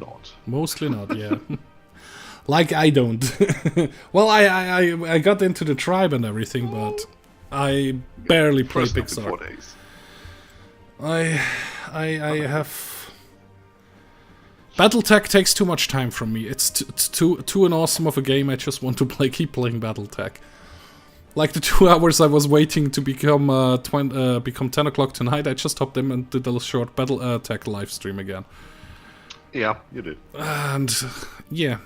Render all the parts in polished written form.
not. Mostly not, yeah. Like I don't. Well, I got into the tribe and everything, but I barely play First Pixar. 4 days. I have... BattleTech takes too much time from me. It's too an awesome of a game. I just want to keep playing BattleTech. Like the 2 hours I was waiting to become 10 o'clock tonight, I just hopped in and did a short BattleTech live stream again. Yeah, you did. And yeah.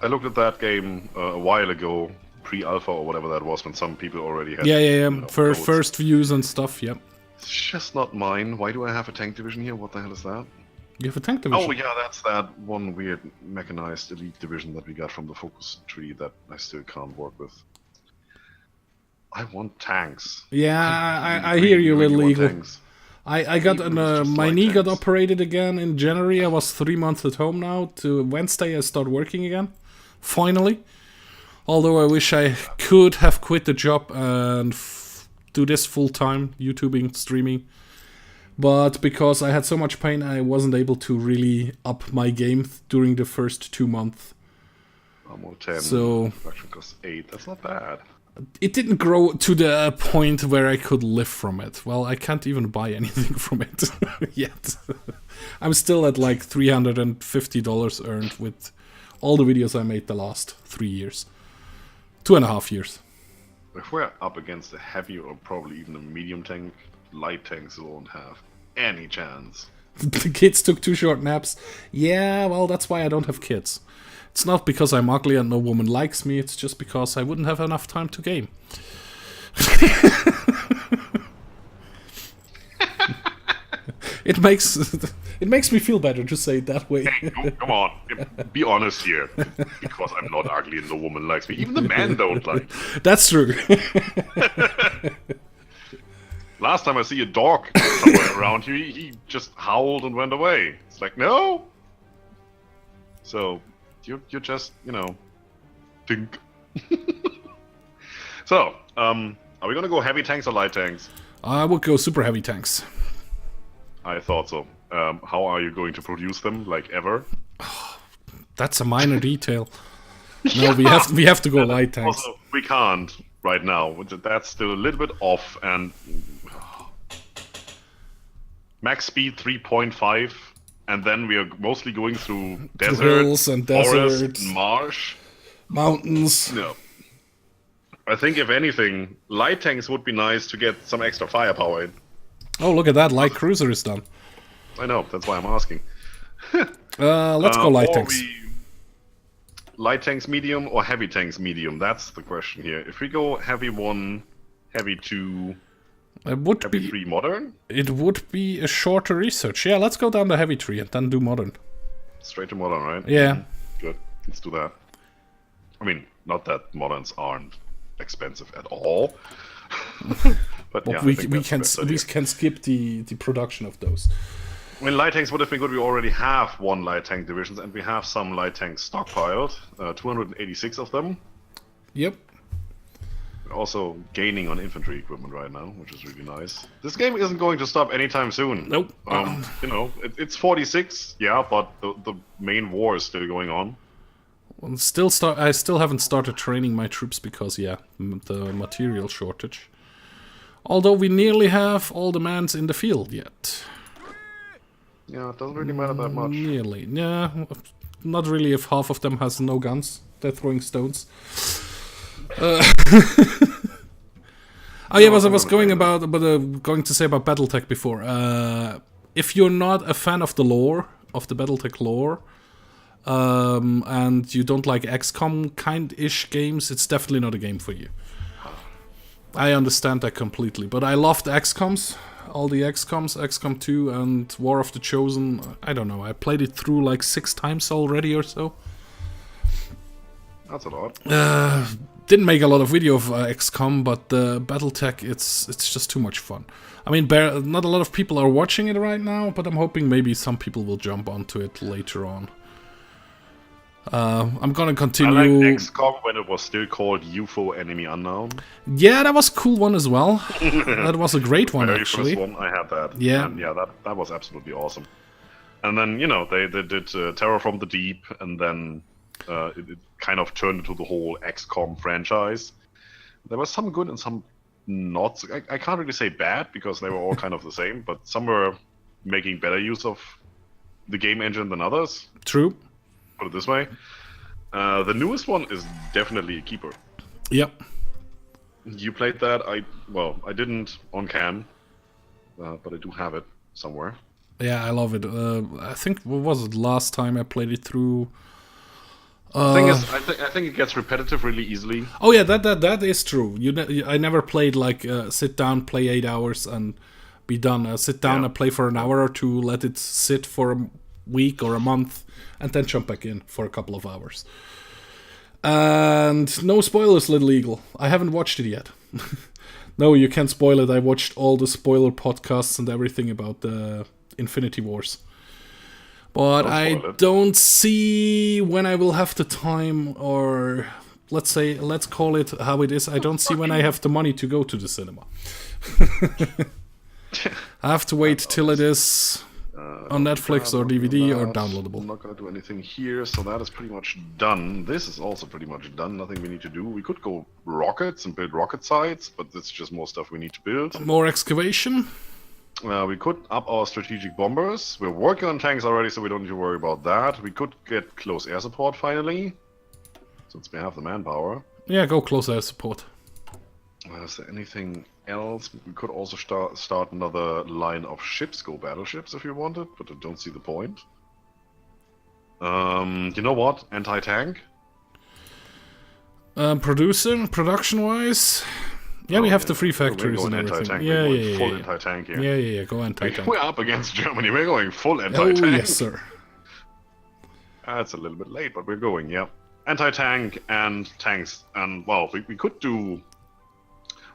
I looked at that game a while ago, pre-alpha or whatever that was, when some people already had... Yeah. First views and stuff, yeah. It's just not mine. Why do I have a tank division here? What the hell is that? You have a tank division? Oh yeah, that's that one weird mechanized elite division that we got from the focus tree that I still can't work with. I want tanks. Yeah, I hear you, little eagle. I got my knee got operated again in January. I was 3 months at home now. To Wednesday I start working again. Finally. Although I wish I could have quit the job and do this full time, YouTubing, streaming. But because I had so much pain, I wasn't able to really up my game during the first 2 months. I'm on 10. So production costs 8. That's not bad. It didn't grow to the point where I could live from it. Well, I can't even buy anything from it yet. I'm still at like $350 earned with all the videos I made the last 3 years. 2.5 years. If we're up against a heavy or probably even a medium tank, light tanks won't have any chance. The kids took 2 short naps. Yeah, well, that's why I don't have kids. It's not because I'm ugly and no woman likes me, it's just because I wouldn't have enough time to game. It makes me feel better to say it that way. Hey, come on, be honest here. Because I'm not ugly and no woman likes me. Even the men don't like me. That's true. Last time I see a dog somewhere around here, he just howled and went away. It's like, no. So, you're just, think. So, are we gonna go heavy tanks or light tanks? I would go super heavy tanks. I thought so. How are you going to produce them? Like ever? That's a minor detail. No, we have to go light tanks. Also, we can't right now. That's still a little bit off, and max speed 3.5, and then we are mostly going through desert, hills and forest, deserts, and marsh, mountains. No. I think if anything, light tanks would be nice to get some extra firepower in. Oh, look at that! Light cruiser is done. I know. That's why I'm asking. Let's go light tanks. Light tanks medium or heavy tanks medium? That's the question here. If we go heavy 1, heavy 2, heavy 3 modern? It would be a shorter research. Yeah, let's go down the heavy tree and then do modern. Straight to modern, right? Yeah. Good. Let's do that. I mean, not that moderns aren't expensive at all. But yeah, we can skip the production of those. I mean, light tanks would have been good. We already have 1 light tank divisions, and we have some light tanks stockpiled. 286 of them. Yep. We're also gaining on infantry equipment right now, which is really nice. This game isn't going to stop anytime soon. Nope. It's 46, yeah, but the main war is still going on. Well, I still haven't started training my troops because, yeah, the material shortage. Although we nearly have all the mans in the field yet. Yeah, it doesn't really matter that much. Nearly. Yeah, not really if half of them has no guns. They're throwing stones. Oh yeah, I was going to say about BattleTech before. If you're not a fan of the lore, of the BattleTech lore, and you don't like XCOM kind-ish games, it's definitely not a game for you. I understand that completely, but I loved XCOMs. All the XCOMs, XCOM 2 and War of the Chosen. I don't know, I played it through like 6 times already or so. That's a lot. Didn't make a lot of video of XCOM, but BattleTech, it's just too much fun. I mean, not a lot of people are watching it right now, but I'm hoping maybe some people will jump onto it later on. I'm gonna continue. I like XCOM when it was still called UFO Enemy Unknown. Yeah, that was a cool one as well. That was a great one, Very actually. First one, I had that. Yeah, and yeah, that was absolutely awesome. And then, you know, they did Terror from the Deep, and then it kind of turned into the whole XCOM franchise. There was some good and some not. I can't really say bad, because they were all kind of the same, but some were making better use of the game engine than others. True. Put it this way. The newest one is definitely a keeper. Yep. You played that? I didn't on cam, but I do have it somewhere. Yeah, I love it. I think, what was it, last time I played it through? The thing is, I think it gets repetitive really easily. Oh yeah, that is true. I never played like sit down, play 8 hours, and be done. Sit down and play for an hour or two, let it sit for a week or a month, and then jump back in for a couple of hours. And no spoilers, Little Eagle. I haven't watched it yet. No, you can't spoil it. I watched all the spoiler podcasts and everything about the Infinity Wars. But I don't see when I will have the time, or let's call it how it is. I don't see when I have the money to go to the cinema. I have to wait till it is on Netflix or DVD or downloadable. I'm not going to do anything here, so that is pretty much done. This is also pretty much done. Nothing we need to do. We could go rockets and build rocket sites, but that's just more stuff we need to build. More excavation. We could up our strategic bombers. We're working on tanks already, so we don't need to worry about that. We could get close air support finally, since we have the manpower. Yeah, go close air support. Is there anything else? We could also start another line of ships, go battleships if you wanted, but I don't see the point. You know what? Anti-tank? Production-wise... Yeah, we have the free factories and everything. Yeah. Full anti-tank here. Yeah, go anti-tank. We're up against Germany. We're going full anti-tank. Oh, yes, sir. It's a little bit late, but we're going, yeah. Anti-tank and tanks. And, well, we could do...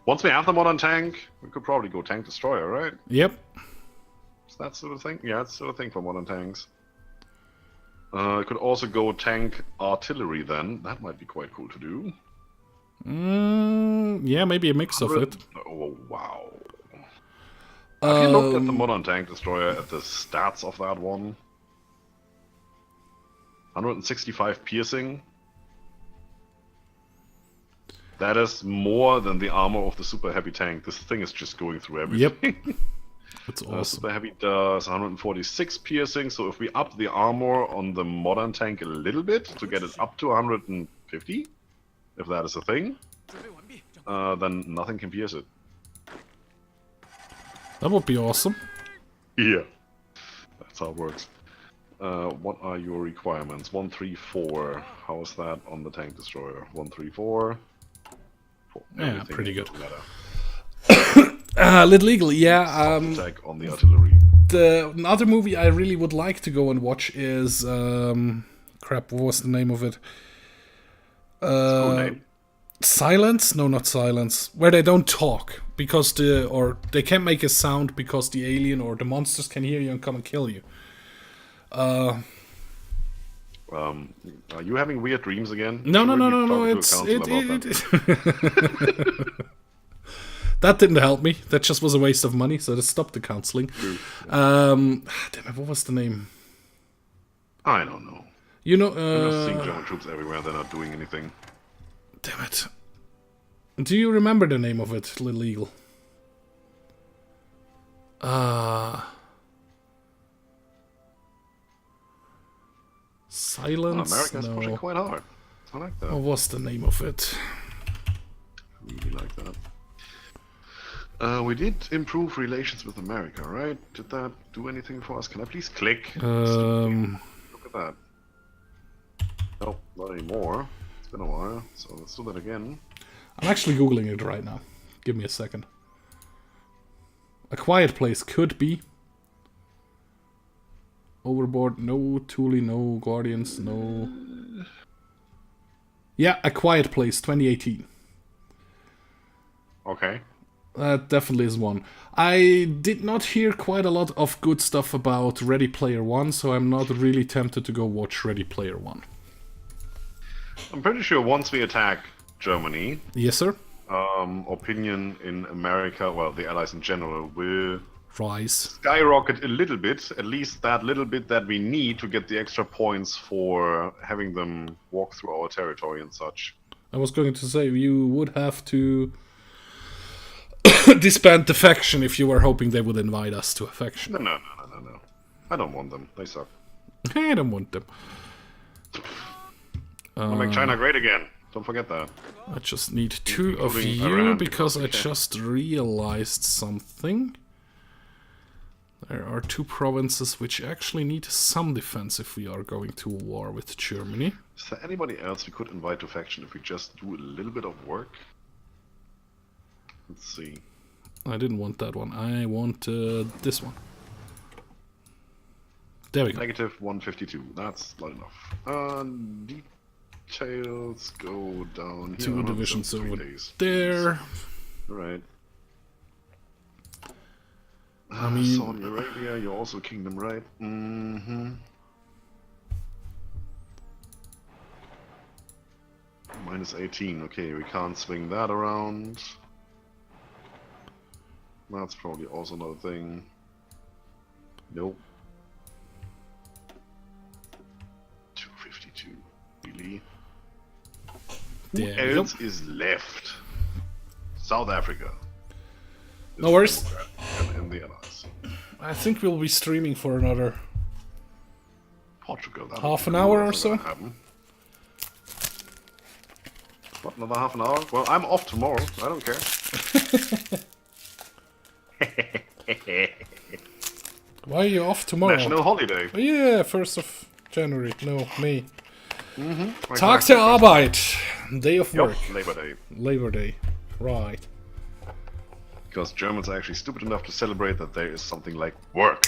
Once we have the modern tank, we could probably go tank destroyer, right? Yep. Is that still a thing? Yeah, it's still a thing for modern tanks. Could also go tank artillery then. That might be quite cool to do. Yeah, maybe a mix of it. Oh, wow. Have you looked at the modern tank destroyer, at the stats of that one? 165 piercing. That is more than the armor of the super heavy tank. This thing is just going through everything. Yep. That's awesome. Super heavy does 146 piercing, so if we up the armor on the modern tank a little bit to get it up to 150, if that is a thing, then nothing can pierce it. That would be awesome. Yeah, that's how it works. What are your requirements? 134. How is that on the tank destroyer? 134. Yeah, pretty good. Little Eagle, yeah. Attack on the artillery. Another movie I really would like to go and watch is crap. What was the name of it? Silence? No, not Silence. Where they don't talk because they can't make a sound because the alien or the monsters can hear you and come and kill you. Are you having weird dreams again? No. That didn't help me. That just was a waste of money, so I stopped the counseling. Damn it, what was the name? I don't know. You know, I'm just seeing German troops everywhere. They're not doing anything. Damn it. Do you remember the name of it, Little Eagle? Silence? America's pushing quite hard. I like that. What was the name of it? I really like that. We did improve relations with America, right? Did that do anything for us? Can I please click? Look at that. Nope, not anymore. It's been a while, so let's do that again. I'm actually Googling it right now. Give me a second. A Quiet Place could be. Overboard, no. Thule, no. Guardians, no. Yeah, A Quiet Place, 2018. Okay. That definitely is one. I did not hear quite a lot of good stuff about Ready Player One, so I'm not really tempted to go watch Ready Player One. I'm pretty sure once we attack Germany... Yes, sir? Opinion in America, well, the Allies in general, will rise. Skyrocket a little bit, at least that little bit that we need to get the extra points for having them walk through our territory and such. I was going to say, you would have to disband the faction if you were hoping they would invite us to a faction. No. I don't want them. They suck. I don't want them. I'll make China great again. Don't forget that. I just need 2 of you because I just realized something. There are 2 provinces which actually need some defense if we are going to war with Germany. Is there anybody else we could invite to faction if we just do a little bit of work? Let's see. I didn't want that one. I want this one. There we go. Negative 152. That's not enough. Details go down here. 2 divisions over there. Right. I mean, Saudi Arabia, you're also a kingdom, right? Mm-hmm. Minus 18. Okay, we can't swing that around. That's probably also another thing. Nope. 252. Really? Who else is left? South Africa. No worries. And the Allies. I think we'll be streaming for another Portugal. half an hour or so. What, another half an hour? Well, I'm off tomorrow. I don't care. Why are you off tomorrow? National holiday. Oh, yeah, 1st of January. No, May. Tag der Arbeit. Day of work. Labor Day. Labor Day. Right. Because Germans are actually stupid enough to celebrate that there is something like work.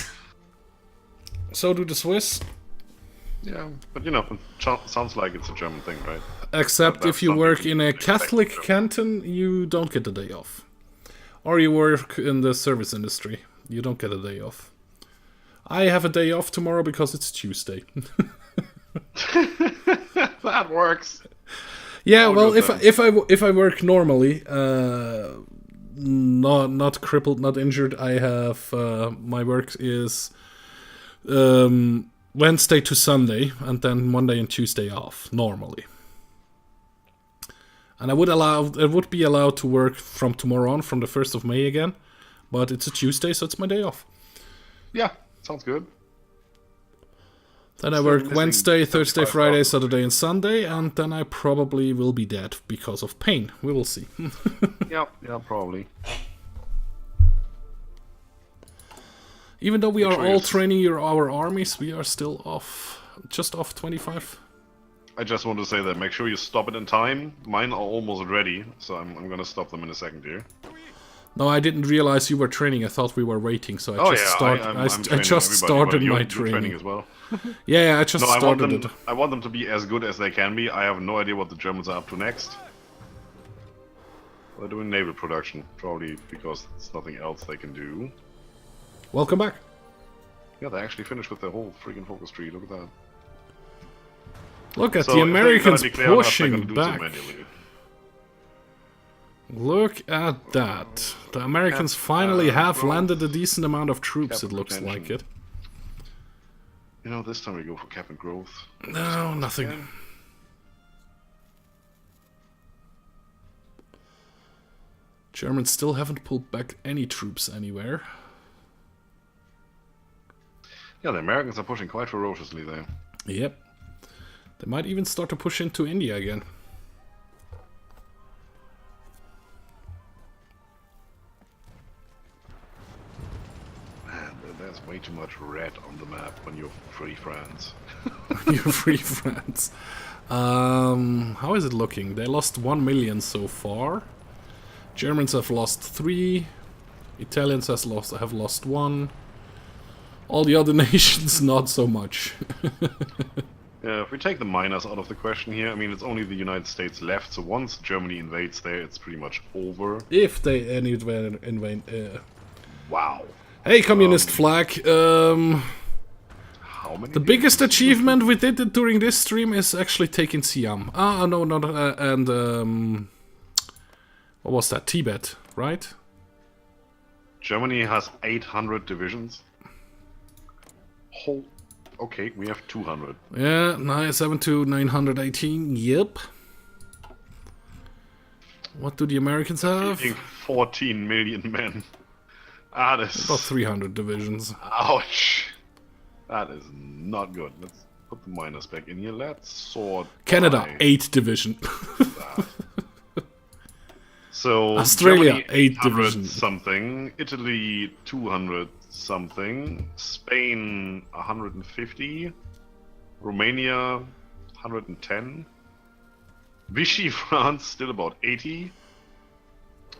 So do the Swiss. Yeah, but you know, it sounds like it's a German thing, right? Except if you work in a Catholic canton, you don't get a day off. Or you work in the service industry, you don't get a day off. I have a day off tomorrow because it's Tuesday. That works. Yeah, well, if I work normally, not crippled, not injured, I have my work is Wednesday to Sunday, and then Monday and Tuesday off normally. And I would be allowed to work from tomorrow on, from the 1st of May again, but it's a Tuesday, so it's my day off. Yeah, sounds good. Then I work Wednesday, Thursday, Friday, Saturday, and Sunday, and then I probably will be dead because of pain. We will see. Yeah, probably. Even though we are all training our armies, we are still off, just off 25. I just want to say that make sure you stop it in time. Mine are almost ready, so I'm gonna stop them in a second here. No, I didn't realize you were training. I thought we were waiting, so I just started my training as well. Yeah, I just started it. I want them to be as good as they can be. I have no idea what the Germans are up to next. They're doing naval production, probably because there's nothing else they can do. Welcome back. Yeah, they actually finished with their whole freaking focus tree. Look at that. Look at the Americans pushing back. Look at that. The Americans finally have landed a decent amount of troops, it looks like it. You know, this time we go for cap and growth. No, nothing. Germans still haven't pulled back any troops anywhere. Yeah, the Americans are pushing quite ferociously there. Yep. They might even start to push into India again. Man, there's way too much red on the map when you're free France. You're free France. How is it looking? They lost 1 million so far. Germans have lost 3. Italians have lost 1. All the other nations, not so much. Yeah, if we take the minors out of the question here, I mean, it's only the United States left, so once Germany invades there, it's pretty much over. If they invade... Wow. Hey, communist flag. How many? The biggest achievement we did during this stream is actually taking Siam. No, not... and... what was that? Tibet, right? Germany has 800 divisions. Okay, we have 200. Yeah, 972, 918. Yep. What do the Americans have? 14 million men. That is about 300 divisions. Ouch. That is not good. Let's put the minus back in here. Let's sort. Canada, 8 division. So Australia, Germany, 8 division something. Italy, 200 something. Spain, 150. Romania, 110. Vichy France, still about 80.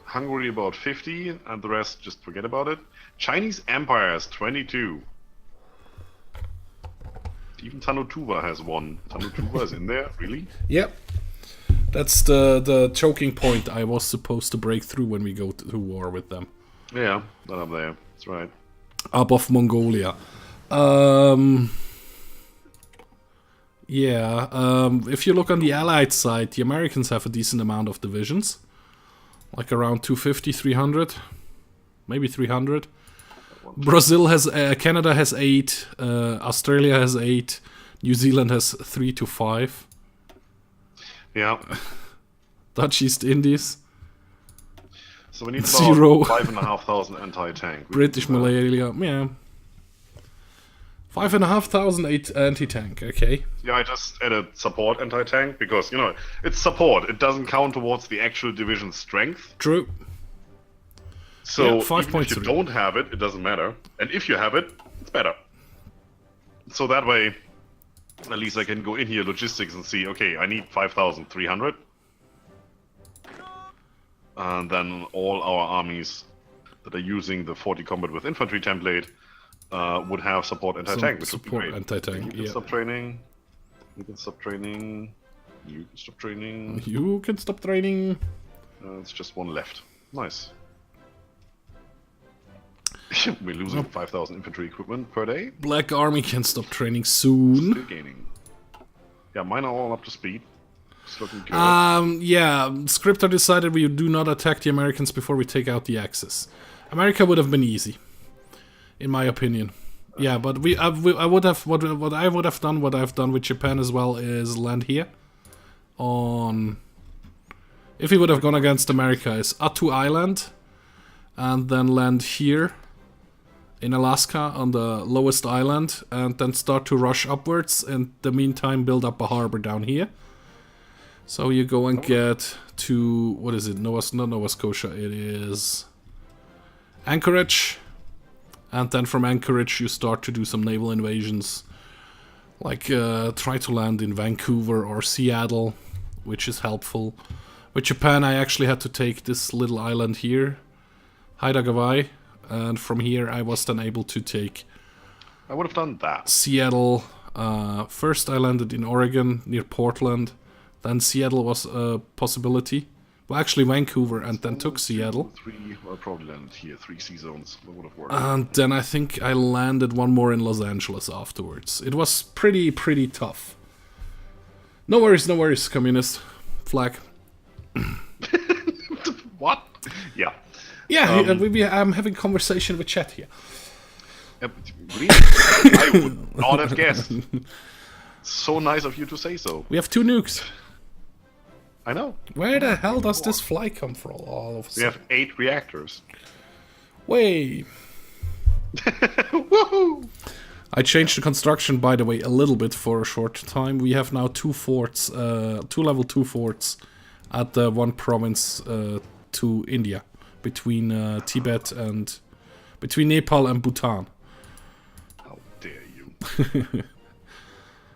Hungary about 50, and the rest just forget about it. Chinese Empire has 22. Even Tanutuva has 1. Tanutuva is in there, really? Yep. That's the choking point I was supposed to break through when we go to war with them. Yeah, not up there. That's right. Up of Mongolia. If you look on the Allied side, the Americans have a decent amount of divisions. Like around 250, 300. Maybe 300. Brazil has... Canada has 8. Australia has 8. New Zealand has 3 to 5. Yeah. Dutch East Indies. So we need 0. about 5,500 anti-tank. British Malaria, yeah. 5,500 anti-tank, okay. Yeah, I just added support anti-tank because, you know, it's support. It doesn't count towards the actual division strength. True. So yeah, even if you don't have it, it doesn't matter. And if you have it, it's better. So that way, at least I can go in here logistics and see, okay, I need 5,300. And then all our armies that are using the 40 combat with infantry template would have support anti-tank, which would be great. Anti-tank, you can stop training. You can stop training. You can stop training. You can stop training. It's just 1 left. Nice. We're losing 5,000 infantry equipment per day. Black Army can stop training soon. Still gaining. Yeah, mine are all up to speed. Yeah, Scryptar decided we do not attack the Americans before we take out the Axis. America would have been easy, in my opinion. Yeah, but I would have what I would have done, what I've done with Japan as well, is land here. If we would have gone against America, is Attu Island, and then land here in Alaska on the lowest island, and then start to rush upwards. In the meantime, build up a harbor down here. So you go and get to, what is it? Not Nova Scotia, it is Anchorage. And then from Anchorage you start to do some naval invasions. Like try to land in Vancouver or Seattle, which is helpful. With Japan I actually had to take this little island here, Haida-Gwaii. And from here I was then able to take... I would have done that. Seattle. First I landed in Oregon, near Portland. Then Seattle was a possibility. Well, actually Vancouver, and then took Seattle. 3, well, probably landed here. 3 sea zones. That would have worked. And then I think I landed one more in Los Angeles afterwards. It was pretty tough. No worries, communist flag. What? Yeah. Yeah, I'm having conversation with chat here. Really? I would not have guessed. So nice of you to say so. We have 2 nukes. I know. Where the hell does this fly come from all of a sudden? We have 8 reactors. Way. Woohoo! I changed the construction, by the way, a little bit for a short time. We have now 2 forts, 2 level 2 forts at the one province to India, between Tibet and between Nepal and Bhutan. How dare you?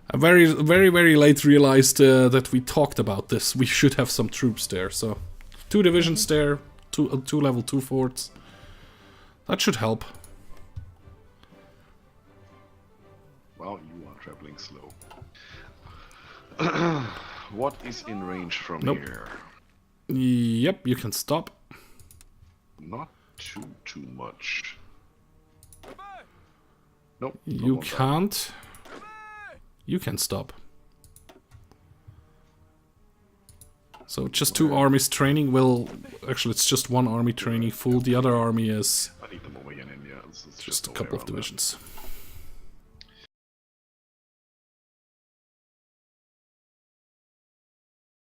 I very late realized that we talked about this. We should have some troops there. So 2 divisions there, 2 level 2 forts. That should help. Well, you are traveling slow. What is in range from here? Yep, you can stop. Not too much. Nope. You can't. You can stop. So just 2 armies training. Well, actually it's just 1 army training full. The other army is... I need It's just a couple of divisions.